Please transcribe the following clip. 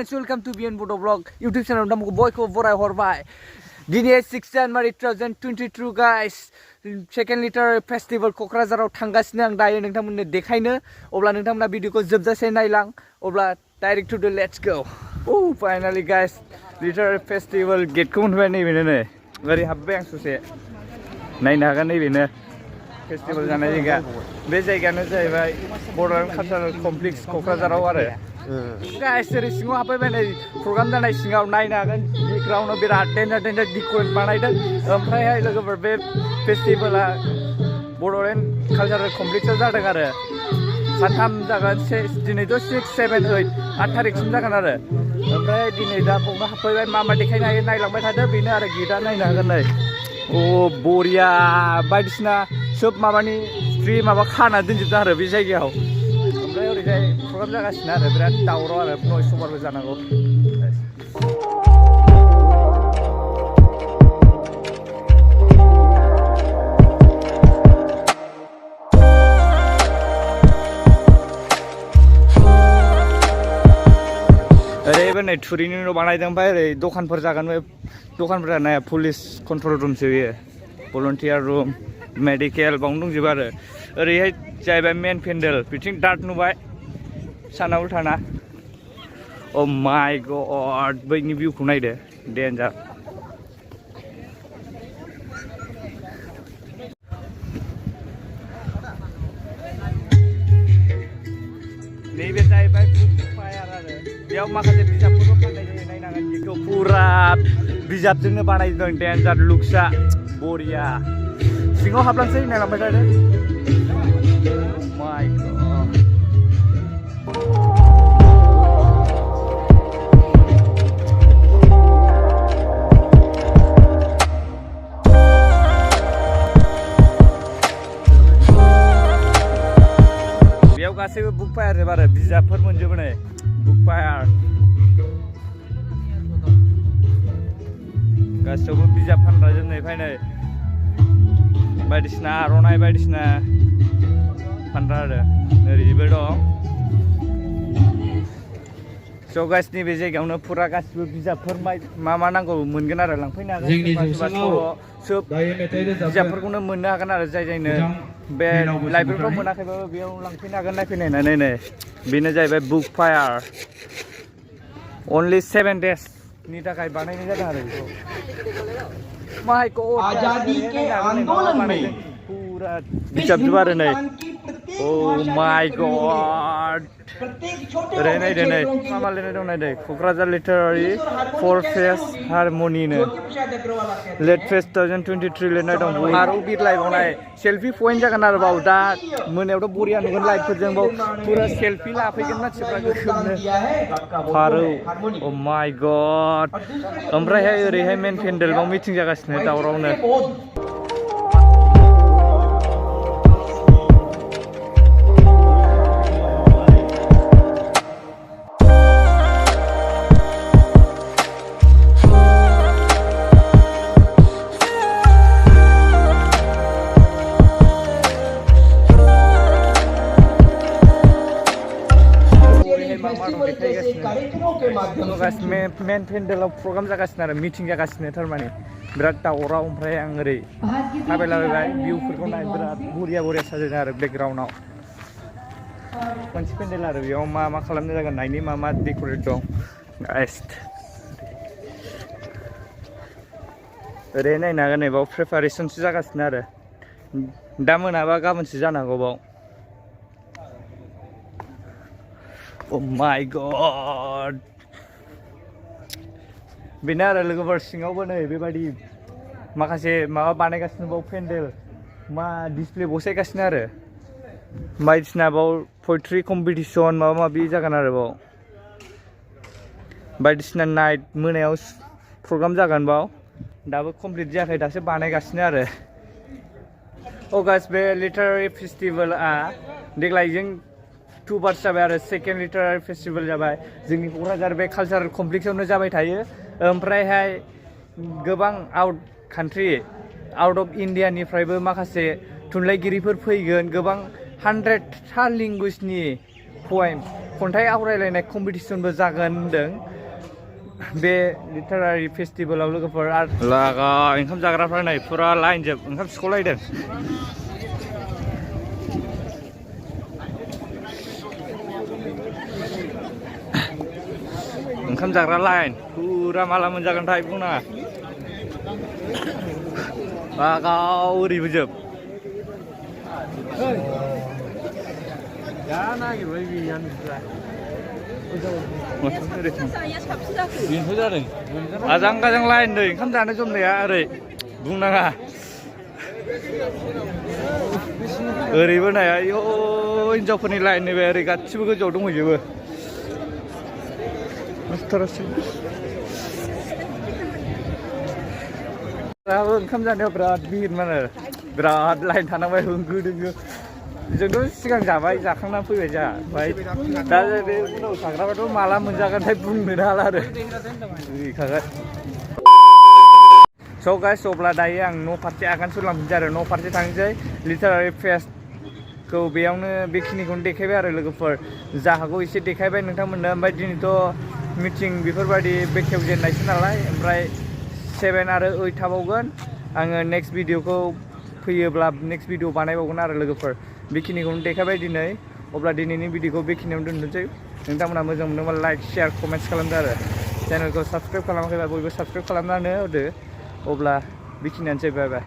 friends, welcome to Bodo vlog YouTube channel. Namu boy ko borai horbai. Dini 6 January 2022 guys. Second liter festival Kokrajhar thangasino ang dayo nongtamonno dekhaino. Obla nongtamona video ko jobjase nailang. Obla direct to the let's go. Oh finally guys, liter festival gate ko monबाय नै बेनो नै. Gari habबाय आं ससे. नायनो हागोन नै बेनो. Festival जानाय जायगा बे जायगायानो जाहैबाय Bodoland Cultural Complex क'क्राझाराव आरो गाइस ओरै सिङाव हाबबाय नै प्रग्राम जानाय सिङाव नायनो हागोन बेकग्राउन्डआव बिराद डेन्जार डेक'रेट बानायदों ओमफ्रायहाय लोगोफोर बे फेस्टिभेला Bodoland Cultural Complexआव जादों आरो सानथाम जागोन दिनैथ' 6, 7, 8 8 थारिखसिम जागोन आरो ओमफ्राय दिनै दा बावनो हाबफैबाय मा देखायनो हायो नायलांबाय थादो बेनो आरो गिटा नायनो हागोन नै अ बरिया बायदिसिना सब माबानि स्ट्रि माबा खाना दोनजोबदों आरो बे जायगायाव ओमफ्राय ओरैजाय प्रग्राम जागासिनो आरो बिराद दावराव आरो नयस अभारबो जानांगौ ओरैबो नै थुरिनि न' बानायदों ओमफ्राय ओरै दखानफोर जागोन दखानफोरा नाया पुलिस कन्ट्रल रुमसो बेयो भलन्टियार रुम मेडिकेल बावनो दंजोबो आरो ओरैहाय जाहैबाय मेन पेन्डेल बिथिं डार्ट नुबाय सानाव थाना अ माय गड बैनि भिउखौ नायदो डेन्जार नैबे जाहैबाय फायार आरो बेयाव माखासे बिजाबफोरबो फाननाय जायो नायनांगोन बेखौ फुरा बिजाबजोंनो बानायदों डेन्जार लुक्सआ बरिया सिङाव हाबलांसै नायलांबाय थादो माय गड बेयाव गासैबो बुक फायार जोब आरो बिजाबफोर मोनजोबो नै बुक फायार गासैबो बिजाब फानग्रा जोबनायनिफ्राय नै बायदिसिना आर'नाइ बायदिसिना फानग्रा आरो ओरैबो दं स' गाइसनि बे जायगायावनो फुरा गासिबो बिजाबफोर मा नांगौ मोनगोन आरो लांफैनो हागोन सोब बिजाबफोरखौनो मोननो हागोन आरो जायनो बे लाइब्रेरिफ्राव मोनाखैबाबो बेयाव लांफैनो हागोन नायफैनो होननानै नै बेनो जाहैबाय बुक फायार अनलि 7 days नि थाखाय बानायनाय जादों आरो बेखौ आजादी के आंदोलन में पूरा बिजाबजोब आरो नै ओ माय गड ओरै नायदो नै मा लिरनाय दं नायदो क'क्राझार लिटारारि 4 फेस हारमनि नो लेट फेस 2023 लिरनाय दं आरो बिरलायबावनाय सेल्फि पइन्ट जागोन आरो बाव दा मोनायावथ' बरिया नुगोन लाइटफोरजों बाव पुरा सेल्फि लाफैगोन मानसिफ्रा गोख्रोंनो फारौ ओ माय गड ओमफ्रायहाय ओरैहाय मेन पेन्डेल बाव मिटिं जागासिनो दावरावनो मेन पेन्डेलाव प्रग्राम जागासिनो आरो मिटिं जागासिनो थारमाने बिराद दावराव ओमफ्राय आं ओरै थाबायलाबायबाय भिउफोरखौ नाय बिराद बरिया साजायदों आरो बेकग्राउन्डआव मोनसे पेन्डेल आरो बेयाव मा खालामनाय जागोन नायनि मा डेक'रेट दं गाइस ओरै नायनो हागोन नै बाव प्रिपारेसनसो जागासिनो आरो दा मोनाबा गाबोनसो जानो हागौ बाव Oh my god बेनो आरो लोगोफोर सिङावबो नै बेबायदि माखासे माबा बानायगासिनो बाव पेन्डेल मा डिसप्ले बसायगासिनो आरो बायदिसिना बाव पोएट्रि कम्पिटिसन माबा जागोन आरो बाव बायदिसिना नाइट मोनायाव प्रग्राम जागोन बाव दाबो कमप्लिट जायाखै दासो बानायगासिनो आरो अ गाइस बे लिटारारि फेस्टिभेलआ देग्लाय जों 2 बार्स जाबाय आरो सेकेन्ड लिटारारि फेस्टिभेल जाबाय जोंनि क'क्राझार बे कालचारेल कमप्लेक्सआवनो जाबाय थायो ओमफ्रायहाय गोबां आउट अफ इन्डियानिफ्रायबो माखासे थुनलाइगिरिफोर फैगोन गोबां 100 लैंग्वेजनि खन्थाइ आवरायलायनाय कम्पिटिसनबो जागोन होनदों बे लिटारारि फेस्टिभेलाव लोगोफोर आरो लागा ओंखाम जाग्राफ्रा नै फुरा लाइन जोब ओंखाम सिख'लायदों ओंखाम जाग्रा लाइन फुरा माला मोनजागोनथाय बुंनाङा लागाव ओरैबो जोब आजां गाजां लाइन दै ओंखाम जानो जमनाया ओरै बुंनाङा ओरैबो नाया आयौ हिनजावफोरनि लाइन नैबे ओरै गासिबो गोजौआव दंहैजोबो दाबो ओंखाम जानायाव बिराद भिर माने बिराद लाइन थानांबाय होंगो दोंगो जोंथ' सिगां जाबाय जाखांना फैबाय जा ओमफ्राय दा बे उनाव थाग्राबाथ' माला मोनजागोनथाय बुंनोनो हाला आरो गैखागोन स' गाइस अब्ला दायो आं न' फारसे आगान सुरलांफिनसै आरो न' फारसे थांसै लिटारारि फेस्टखौ बेयावनो बेखिनिखौनो देखायबाय आरो लोगोफोर जा हागौ एसे देखायबाय नोंथांमोननो ओमफ्राय दिनैथ' मिटिं बेफोरबायदि बेखेवजेननायसो नालाय ओमफ्राय 7 आरो 8 थाबावगोन आङो नेक्स्ट भिडिअखौ फैयोब्ला नेक्स्ट भिडिअ बानायबावगोन आरो लोगोफोर बेखिनिखौनो देखायबाय दिनै अब्ला दिनैनि भिडिअखौ बेखिनियावनो दोननोसै नोंथांमोना मोजां मोनोबा लाइक शेयार कमेन्ट्स खालामदो आरो चेनेलखौ साबस्क्राइब खालामाखैबा बयबो साबस्क्राइब खालामनानै होदो अब्ला बेखिनियानोसै बाय बाय